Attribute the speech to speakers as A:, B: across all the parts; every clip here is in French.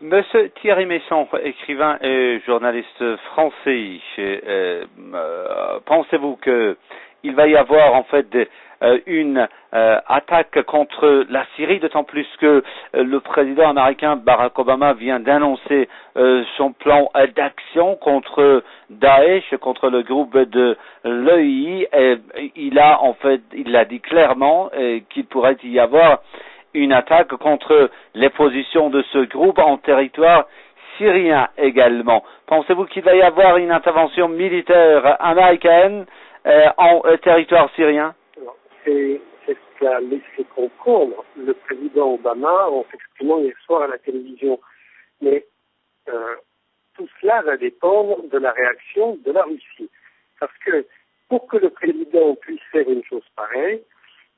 A: Monsieur Thierry Messon, écrivain et journaliste français, pensez-vous qu'il va y avoir en fait une attaque contre la Syrie, d'autant plus que le président américain Barack Obama vient d'annoncer son plan d'action contre Daesh, contre le groupe de l'EI. Il a dit clairement qu'il pourrait y avoir une attaque contre les positions de ce groupe en territoire syrien également. Pensez-vous qu'il va y avoir une intervention militaire américaine en territoire syrien?
B: C'est ce qu'a laissé comprendre le président Obama en s'exprimant hier soir à la télévision. Mais tout cela va dépendre de la réaction de la Russie. Parce que pour que le président puisse faire une chose pareille,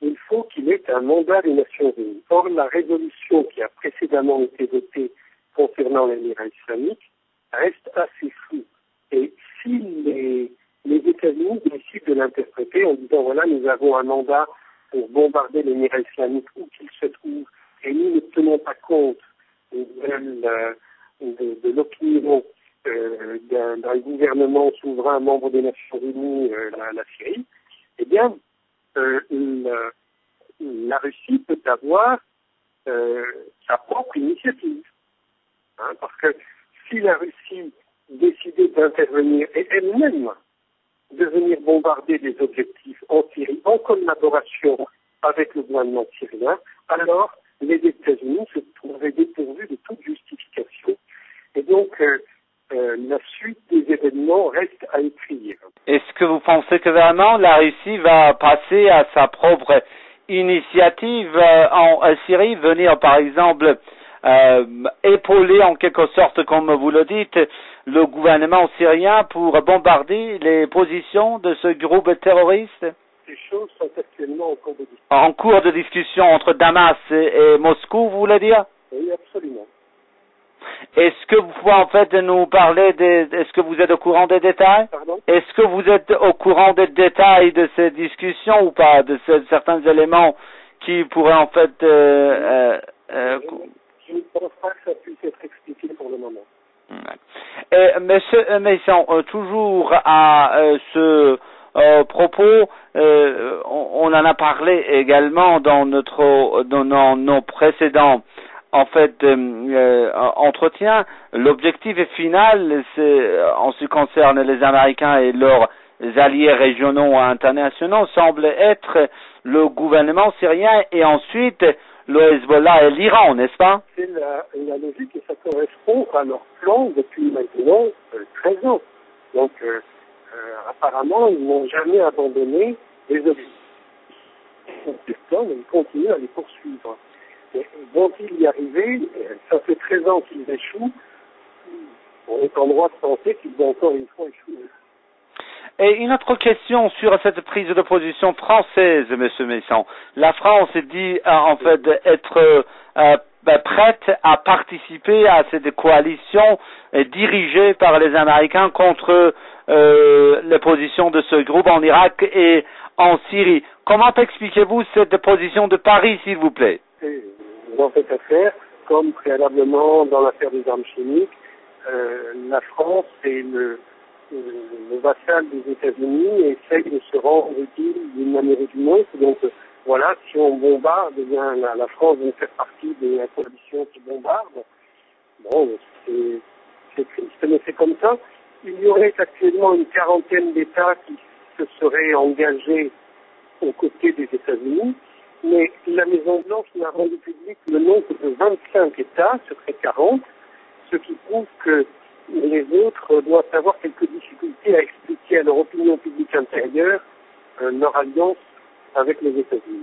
B: il faut qu'il ait un mandat des Nations Unies. Or, la résolution qui a précédemment été votée concernant l'Émirat islamique reste assez floue. Et si les États-Unis décident de l'interpréter en disant voilà, nous avons un mandat pour bombarder l'Émirat islamique où qu'il se trouve, et nous ne tenons pas compte de l'opinion d'un gouvernement souverain membre des Nations Unies, la Syrie, eh bien, la Russie peut avoir sa propre initiative. Parce que si la Russie décidait d'intervenir et elle-même de venir bombarder des objectifs en Syrie en collaboration avec le gouvernement syrien, alors les États-Unis se trouveraient dépourvus de toute justification. Et donc, la suite des événements reste à écrire.
A: Est-ce que vous pensez que vraiment la Russie va passer à sa propre initiative en Syrie, venir par exemple épauler en quelque sorte, comme vous le dites, le gouvernement syrien pour bombarder les positions de ce groupe terroriste?
B: Ces choses sont actuellement
A: en cours de discussion entre Damas et Moscou, vous voulez dire?
B: Oui, absolument.
A: Est-ce que vous pouvez en fait nous parler est-ce que vous êtes au courant des détails?
B: Pardon?
A: Est-ce que vous êtes au courant des détails de ces discussions ou pas, de certains éléments qui pourraient en fait
B: Je ne pense pas que ça puisse être expliqué pour le moment.
A: Et Monsieur Messon, toujours à ce propos, on en a parlé également dans nos précédents entretien. L'objectif final, en ce qui concerne les Américains et leurs alliés régionaux et internationaux, semble être le gouvernement syrien et ensuite le Hezbollah et l'Iran, n'est-ce pas?
B: C'est la logique et ça correspond à leur plan depuis maintenant 13 ans. Donc, apparemment, ils n'ont jamais abandonné les objectifs. Ils continuent à les poursuivre. Et vont-ils y arriver? Ça fait 13 ans qu'ils échouent. On est en droit de penser qu'ils vont encore une fois échouer.
A: Et une autre question sur cette prise de position française, Monsieur Messon. La France dit en fait être prête à participer à cette coalition dirigée par les Américains contre les positions de ce groupe en Irak et en Syrie. Comment expliquez-vous cette position de Paris, s'il vous plaît?
B: Dans cette affaire, comme préalablement dans l'affaire des armes chimiques, la France et le vassal des États-Unis essaye de se rendre utile d'une manière ou d'une autre. Donc voilà, si on bombarde, eh bien la France vient faire partie de la coalition qui bombarde. Bon, c'est triste, mais c'est comme ça. Il y aurait actuellement une quarantaine d'États qui se seraient engagés aux côtés des États-Unis, mais la Maison-Blanche n'a rendu public le nombre de 25 États sur ces 40, ce qui prouve que les autres doivent avoir quelques difficultés à expliquer à leur opinion publique intérieure leur alliance avec les États-Unis.